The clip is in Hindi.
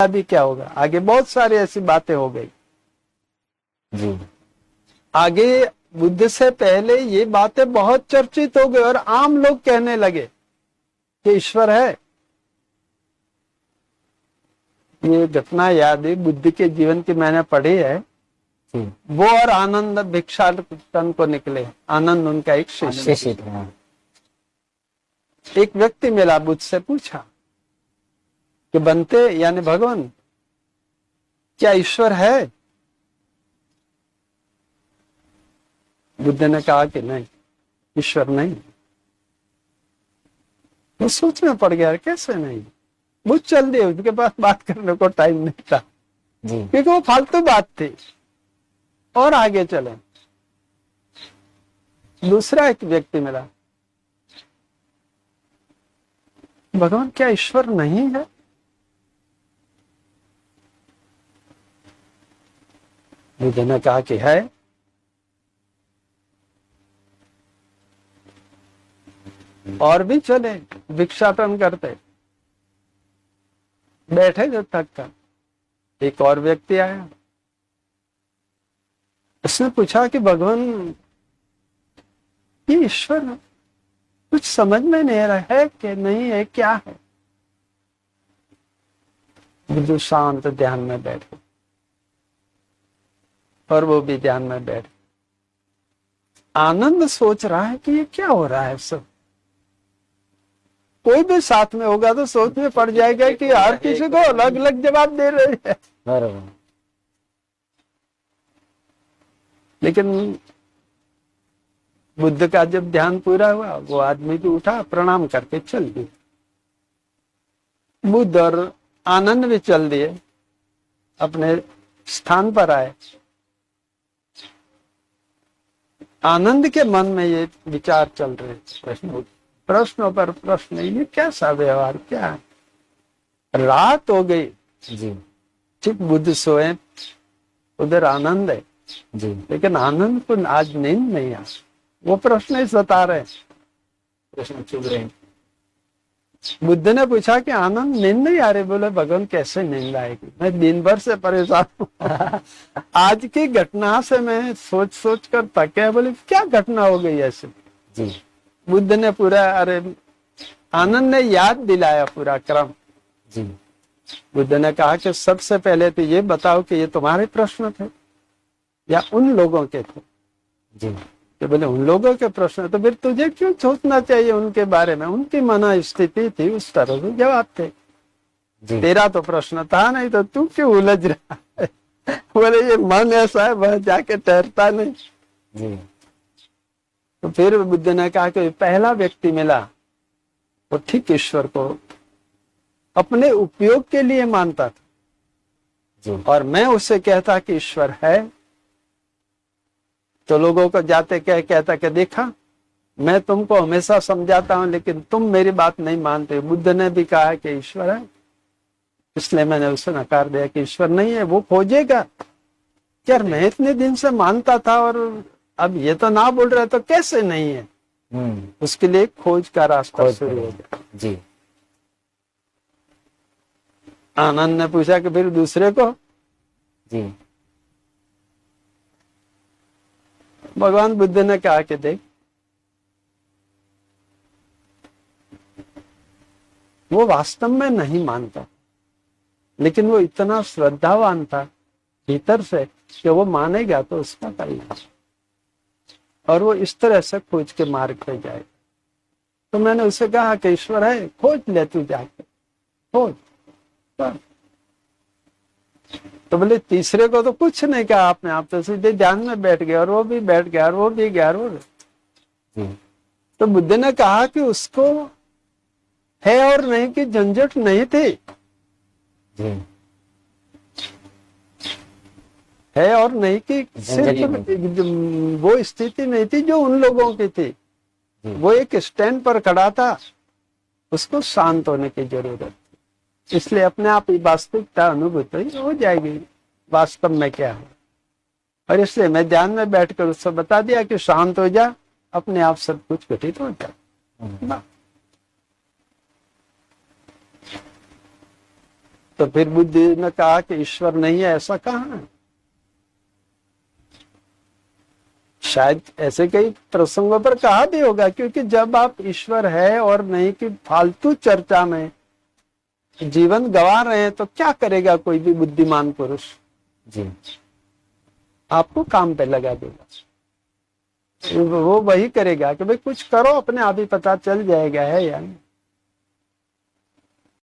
अभी क्या होगा, आगे बहुत सारी ऐसी बातें हो गई जी। आगे। बुद्ध से पहले ये बातें बहुत चर्चित हो गई और आम लोग कहने लगे कि ईश्वर है। ये घटना याद है, बुद्ध के जीवन की मैंने पढ़ी है। जी। वो और आनंद भिक्षाटन को निकले। आनंद उनका एक शिष्य था। एक व्यक्ति मिला, बुद्ध से पूछा कि बनते यानी भगवान, क्या ईश्वर है? बुद्ध ने कहा कि नहीं, ईश्वर नहीं। वो सोच में पड़ गया, कैसे नहीं? बुद्ध चल दिए, उसके पास बात करने को टाइम नहीं था क्योंकि वो फालतू बात थी। और आगे चले, दूसरा एक व्यक्ति मिला, भगवान क्या ईश्वर नहीं है? बुद्ध ने कहा कि है। और भी चले, भिक्षाटन करते बैठे जब तक का एक और व्यक्ति आया। उसने पूछा कि भगवान ये ईश्वर कुछ समझ में नहीं आ रहा है कि नहीं है, क्या है? बुद्ध शांत ध्यान में बैठे और वो भी ध्यान में बैठे। आनंद सोच रहा है कि ये क्या हो रहा है सब। कोई भी साथ में होगा तो सोच में पड़ जाएगा कि हर किसी को अलग अलग जवाब दे रहे हैं। बराबर। लेकिन बुद्ध का जब ध्यान पूरा हुआ, वो आदमी भी उठा, प्रणाम करके चल दिए। बुद्ध और आनंद भी चल दिए, अपने स्थान पर आए। आनंद के मन में ये विचार चल रहे, प्रश्नों पर प्रश्न, ये कैसा व्यवहार, क्या है? रात हो गई जी। ठीक बुद्ध सोए, उधर आनंद है जी। लेकिन आनंद को आज नींद नहीं आ। वो प्रश्न ही सता रहे, प्रश्न चुभ रहे। बुद्ध ने पूछा कि आनंद नींद नहीं आ रही? बोले भगवान कैसे नींद आएगी, मैं दिन भर से परेशान हूँ। आज की घटना से मैं सोच सोच कर थके। बोले क्या घटना हो गई ऐसे? जी। बुद्ध ने पूरा, अरे आनंद ने याद दिलाया पूरा क्रम। जी। बुद्ध ने कहा कि सबसे पहले तो ये बताओ कि ये तुम्हारे प्रश्न थे या उन लोगों के थे? जी। तो बोले उन लोगों के प्रश्न, तो फिर तुझे क्यों सोचना चाहिए उनके बारे में? उनकी मना स्थिति थी, उस तरह से जवाब थे। जी। तेरा तो प्रश्न था नहीं, तो तू क्यों उलझ रहा है? बोले ये मन ऐसा है, वह जाके ठहरता नहीं। जी। तो फिर बुद्ध ने कहा कि पहला व्यक्ति मिला, वो ठीक ईश्वर को अपने उपयोग के लिए मानता था। जी। और मैं उससे कहता कि ईश्वर है, तो लोगों को जाते कहता कि देखा मैं तुमको हमेशा समझाता हूं लेकिन तुम मेरी बात नहीं मानते। बुद्ध ने भी कहा कि ईश्वर है, इसलिए मैंने उसे नकार दिया कि ईश्वर नहीं है, वो खोजेगा। यार मैं इतने दिन से मानता था और अब ये तो ना बोल रहे, तो कैसे नहीं है? उसके लिए खोज का रास्ता शुरू हो गया। जी। आनंद ने पूछा कि फिर दूसरे को? जी। भगवान बुद्ध ने कहा कि देख, वो वास्तव में नहीं मानता, लेकिन वो इतना श्रद्धावान था भीतर से कि वो मानेगा तो उसका कल्याण, और वो इस तरह से खोज के मार्ग पे जाएगा। तो मैंने उसे कहा कि ईश्वर है, खोज ले तू जाके, खोज। तो बोले तीसरे को तो कुछ नहीं कहा आपने, आप तो सीधे ध्यान में बैठ गए, और वो भी बैठ गया, और वो भी गया, और वो भी। तो बुद्ध ने कहा कि उसको है और नहीं की झंझट नहीं थी। है और नहीं की सिर्फ वो स्थिति नहीं थी जो उन लोगों की थी। वो एक स्टैंड पर खड़ा था, उसको शांत होने की जरूरत थी। इसलिए अपने आप ही वास्तविकता अनुभूति हो जाएगी, वास्तव में क्या है। और इसलिए मैं ध्यान में बैठकर उससे बता दिया कि शांत हो जा, अपने आप सब कुछ घटित हो जाए। तो फिर बुद्धि ने कहा कि ईश्वर नहीं है, ऐसा कहाँ है? शायद ऐसे कई प्रसंगों पर कहा भी होगा, क्योंकि जब आप ईश्वर है और नहीं की फालतू चर्चा में जीवन गंवा रहे हैं तो क्या करेगा कोई भी बुद्धिमान पुरुष? जी आपको काम पे लगा देगा। वो वही करेगा कि भाई कुछ करो, अपने आप ही पता चल जाएगा है या नहीं।